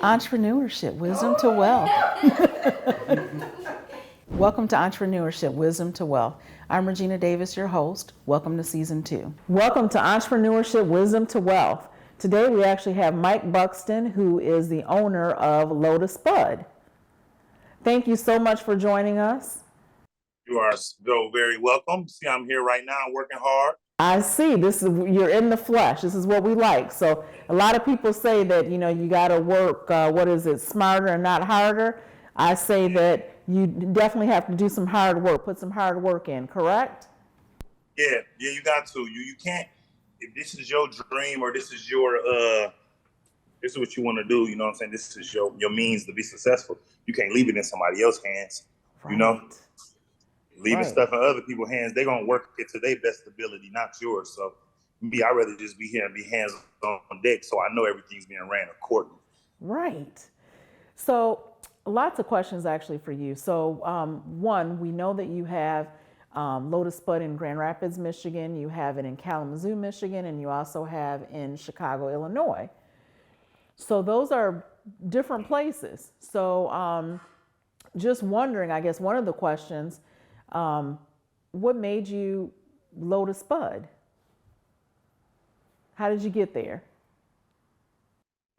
Entrepreneurship, wisdom to wealth. Welcome to Entrepreneurship, Wisdom to Wealth. I'm Regina Davis, your host. Welcome to Season 2. Welcome to Entrepreneurship, Wisdom to Wealth. Today we actually have Mike Buxton, who is the owner of Lotus Spud. Thank you so much for joining us. You are so very welcome. See, I'm here right now working hard. I see. You're in the flesh. This is what we like. So a lot of people say that, you got to work, smarter and not harder. I say that you definitely have to do some hard work, put some hard work in, correct? Yeah, you got to. You can't, if this is your dream or this is your, this is what you want to do, you know what I'm saying? This is your means to be successful. You can't leave it in somebody else's hands, Right. you know? Leaving Right. stuff in other people's hands, they're going to work it to their best ability, not yours. So me, I'd rather just be here and be hands on deck so I know everything's being ran accordingly. Right. So lots of questions actually for you. So one, we know that you have Lotus Spud in Grand Rapids, Michigan. You have it in Kalamazoo, Michigan, and you also have in Chicago, Illinois. So those are different places. So just wondering, I guess one of the questions, what made you Lotus Spud? How did you get there?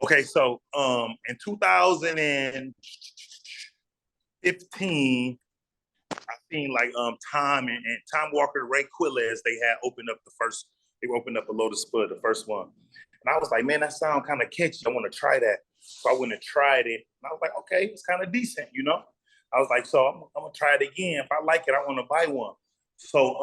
Okay, so in 2015, I seen like Tom and Tom Walker, Ray Quilles, they opened up a Lotus Spud, the first one. And I was like, man, that sounds kind of catchy. I want to try that. So I went and tried it. And I was like, okay, it's kind of decent, you know? I was like, so I'm gonna try it again. If I like it, I want to buy one. So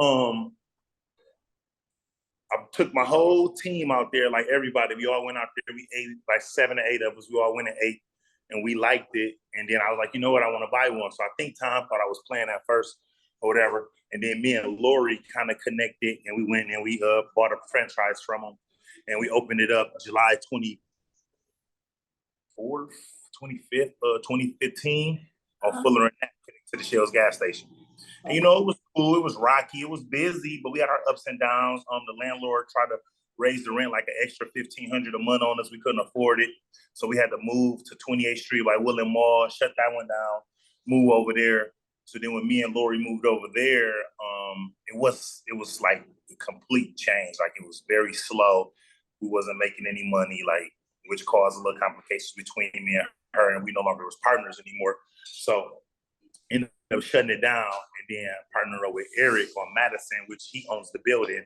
I took my whole team out there, like everybody. We all went out there. We ate, like 7 or 8 of us. We all went and ate, and we liked it. And then I was like, you know what? I want to buy one. So I think Tom thought I was playing at first or whatever. And then me and Lori kind of connected, and we went and we bought a franchise from him. And we opened it up July 24th, 25th, 2015 on Fuller and Knapp, to the Shell's gas station. And, you know, it was cool. It was rocky. It was busy, but we had our ups and downs. The landlord tried to raise the rent like an extra $1,500 a month on us. We couldn't afford it. So we had to move to 28th Street by William Mall, shut that one down, move over there. So then when me and Lori moved over there, it was like a complete change. Like it was very slow. We wasn't making any money, like, which caused a little complications between me and her, and we no longer was partners anymore. So ended up shutting it down, and then partnered up with Eric on Madison, which he owns the building.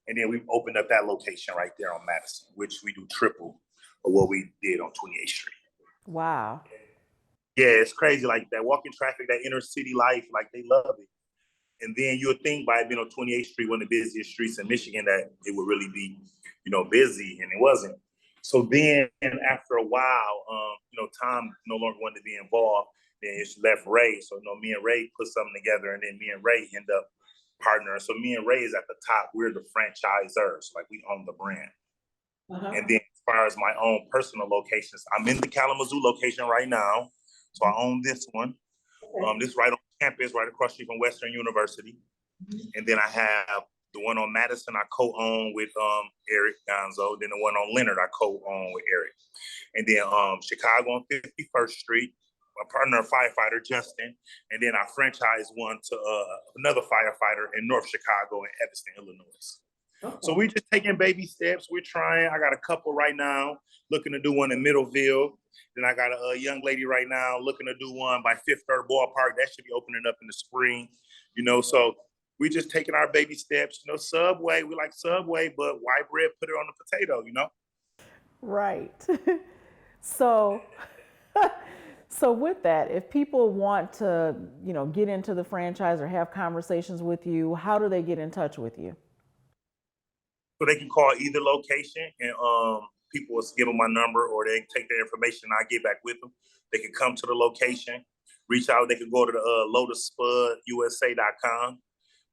And then we opened up that location right there on Madison, which we do triple of what we did on 28th Street. Wow. Yeah, it's crazy. Like that walking traffic, that inner city life, like they love it. And then you would think by being on 28th Street, one of the busiest streets in Michigan, that it would really be, busy, and it wasn't. So then after a while, Tom no longer wanted to be involved. Then it's left Ray. So, me and Ray put something together, and then me and Ray end up partnering. So me and Ray is at the top. We're the franchisors. Like, we own the brand. Uh-huh. And then as far as my own personal locations, I'm in the Kalamazoo location right now. So I own this one. Okay. This right on campus, right across the street from Western University. Mm-hmm. And then I have the one on Madison I co-own with Eric Gonzo. Then the one on Leonard I co-own with Eric. And then Chicago on 51st Street, my partner firefighter Justin. And then I franchise one to another firefighter in North Chicago in Evanston, Illinois. Okay. So we're just taking baby steps. We're trying. I got a couple right now looking to do one in Middleville. Then I got a young lady right now looking to do one by Fifth Third Ballpark. That should be opening up in the spring. So we just taking our baby steps. Subway, we like Subway, but white bread, put it on the potato, Right. So with that, if people want to, get into the franchise or have conversations with you, how do they get in touch with you? So they can call either location, and people will give them my number, or they can take their information and I get back with them. They can come to the location, reach out. They can go to the lotusspudUSA.com.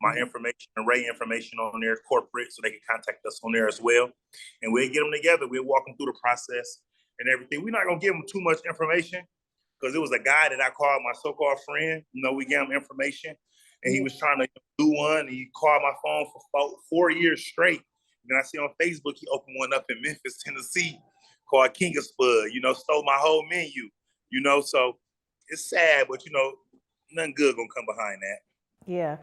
My information and Ray information on there, corporate, so they can contact us on there as well. And we'll get them together. We'll walk them through the process and everything. We're not going to give them too much information, because it was a guy that I called my so-called friend. We gave him information, and he was trying to do one, and he called my phone for 4 years straight. Then I see on Facebook he opened one up in Memphis, Tennessee, called King of Spud, stole my whole menu, so it's sad, but nothing good gonna come behind that. Yeah.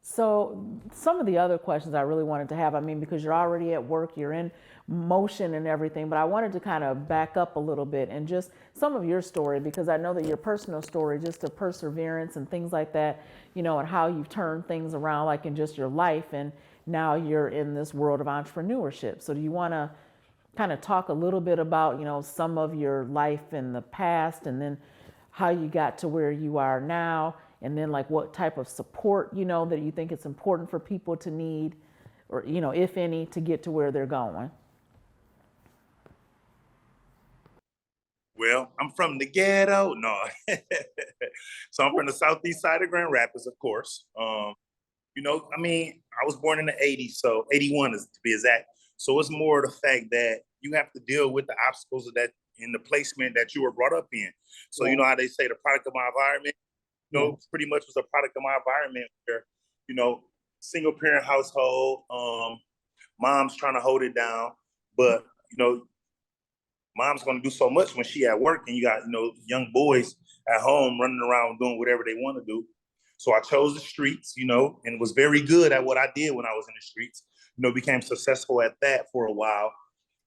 So some of the other questions I really wanted to have, I mean, because you're already at work, you're in motion and everything, but I wanted to kind of back up a little bit and just some of your story, because I know that your personal story, just of perseverance and things like that, and how you've turned things around, like in just your life, and now you're in this world of entrepreneurship. So do you want to kind of talk a little bit about, some of your life in the past, and then how you got to where you are now, and then like what type of support, that you think it's important for people to need, or, if any, to get to where they're going? Well, I'm from the ghetto. No. So I'm from the southeast side of Grand Rapids, of course. I was born in the 80s, so 81 is to be exact. So it's more the fact that you have to deal with the obstacles of that in the placement that you were brought up in. So you know how they say the product of my environment, pretty much was a product of my environment where, single parent household, mom's trying to hold it down, but mom's going to do so much when she at work, and you got young boys at home running around doing whatever they want to do. So I chose the streets, and was very good at what I did when I was in the streets. Became successful at that for a while,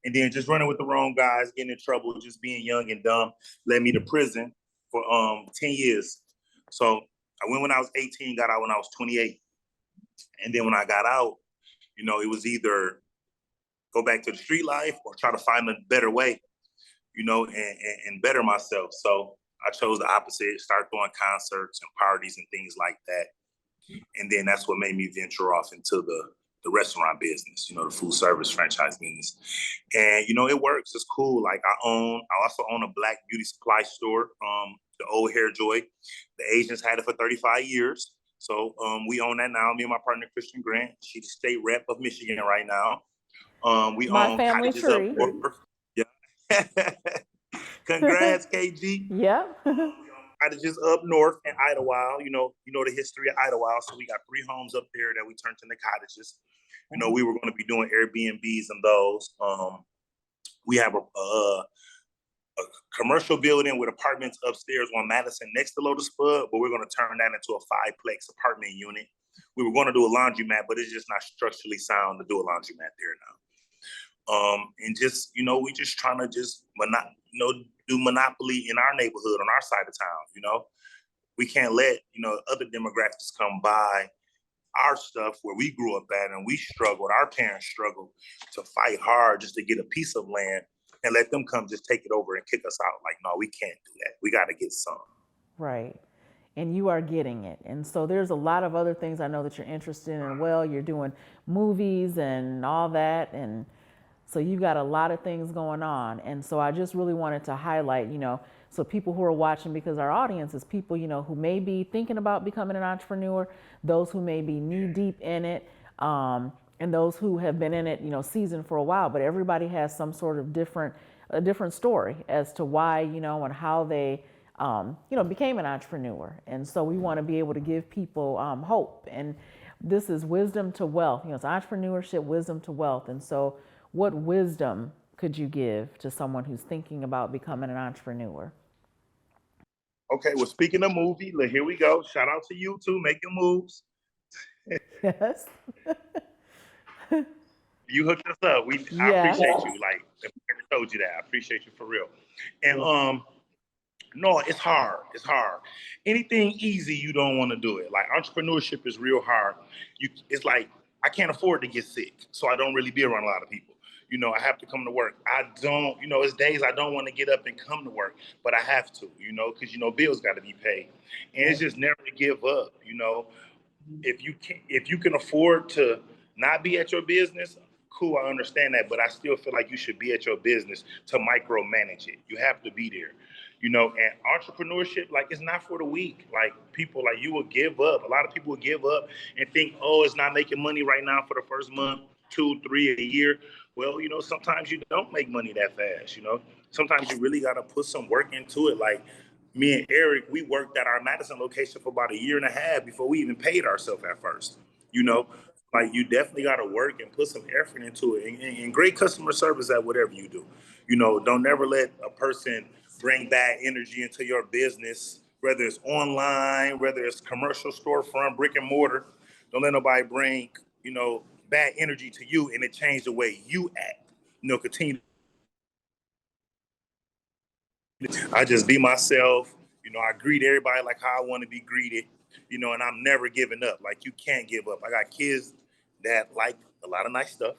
and then just running with the wrong guys, getting in trouble, just being young and dumb, led me to prison for 10 years. So I went when I was 18, got out when I was 28, and then when I got out, it was either go back to the street life or try to find a better way, and better myself. So I chose the opposite, start throwing concerts and parties and things like that. And then that's what made me venture off into the restaurant business, the food service franchise business. And, it works. It's cool. Like I also own a black beauty supply store, the Old Hair Joy. The Asians had it for 35 years. So we own that now. Me and my partner, Christian Grant. She's the state rep of Michigan right now. We My own family cottages up tree. north. Yeah. Congrats, KG. Yep. Cottages up north in Idlewild. You know the history of Idlewild. So we got 3 homes up there that we turned into cottages. We were going to be doing Airbnbs and those. We have a commercial building with apartments upstairs on Madison next to Lotus Spud, but we're going to turn that into a 5-plex apartment unit. We were going to do a laundromat, but it's just not structurally sound to do a laundromat there now. And just, we just trying to just do monopoly in our neighborhood on our side of town. We can't let, other demographics come by our stuff where we grew up at, and we struggled, our parents struggled to fight hard just to get a piece of land, and let them come just take it over and kick us out. Like, no, we can't do that. We got to get some. Right. And you are getting it. And so there's a lot of other things I know that you're interested in. Well, you're doing movies and all that. And so you've got a lot of things going on. And so I just really wanted to highlight, so people who are watching, because our audience is people, who may be thinking about becoming an entrepreneur, those who may be knee deep in it, and those who have been in it, seasoned for a while. But everybody has some sort of a different story as to why, and how they, became an entrepreneur. And so we want to be able to give people hope. And this is wisdom to wealth. It's entrepreneurship, wisdom to wealth. And so what wisdom could you give to someone who's thinking about becoming an entrepreneur? Okay, well, speaking of movie, here we go. Shout out to you too, making moves. Yes. You hooked us up. I appreciate you. Like, I told you that. I appreciate you for real. And no, it's hard. It's hard. Anything easy, you don't want to do it. Like entrepreneurship is real hard. It's like I can't afford to get sick, so I don't really be around a lot of people. I have to come to work. I don't, it's days I don't want to get up and come to work, but I have to, because bills got to be paid, and it's just never to give up. If you can afford to not be at your business, cool, I understand that, but I still feel like you should be at your business to micromanage it. You have to be there. And entrepreneurship, like, it's not for the weak. Like, people, like, you will give up. A lot of people will give up and think, oh, it's not making money right now for the first month, 2, 3 a year. Well, sometimes you don't make money that fast. Sometimes you really got to put some work into it. Like, me and Eric, we worked at our Madison location for about 1.5 years before we even paid ourselves at first. Like, you definitely got to work and put some effort into it, and great customer service at whatever you do. You know, don't never let a person bring bad energy into your business, whether it's online, whether it's commercial storefront, brick and mortar. Don't let nobody bring, you know, bad energy to you and it change the way you act. You know, continue. I just be myself. You know, I greet everybody like how I want to be greeted. You know, and I'm never giving up. Like you can't give up. I got kids that like a lot of nice stuff,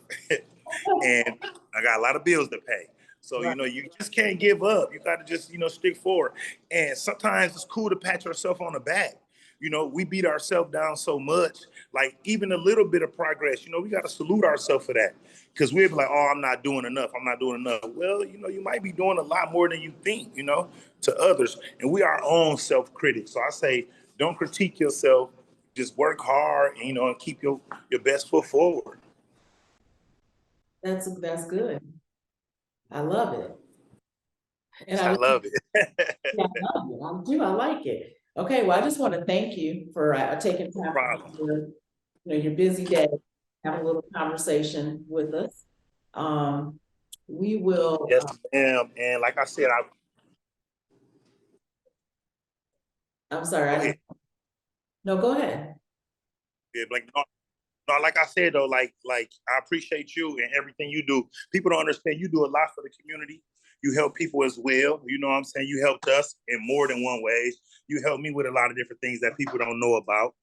and I got a lot of bills to pay. So you know, you just can't give up. You got to just stick forward. And sometimes it's cool to pat yourself on the back. You know, we beat ourselves down so much. Like even a little bit of progress, we got to salute ourselves for that. Because we'll be like, oh, I'm not doing enough. I'm not doing enough. Well, you might be doing a lot more than you think, to others. And we are our own self-critics. So I say, don't critique yourself. Just work hard, and keep your best foot forward. That's good. I love it. And I love it. yeah, I love it. I do. I like it. Okay, well, I just want to thank you for taking time out of your busy day, have a little conversation with us. We will. Yes, ma'am. And like I said, I'm sorry. No, go ahead. Yeah, like I said though, like I appreciate you and everything you do. People don't understand you do a lot for the community. You help people as well. You know what I'm saying? You helped us in more than one way. You helped me with a lot of different things that people don't know about.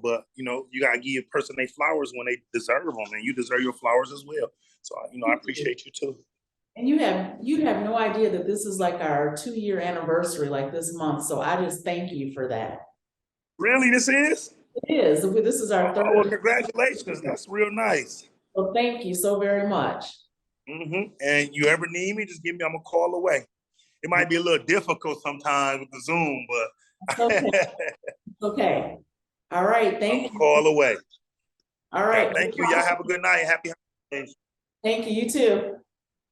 But you gotta give a person their flowers when they deserve them, and you deserve your flowers as well. So I appreciate you too. And you have no idea that this is like our 2-year anniversary, like this month. So I just thank you for that. Really, this is? It is. This is our third. Well, congratulations. That's real nice. Well, thank you so very much. And you ever need me, just give me, I'm a call away. It might be a little difficult sometimes with the Zoom, but. Okay. Okay. All right. Thank you. Call away. All right. Thank you. Y'all have a good night. Happy holidays. Thank you. You too.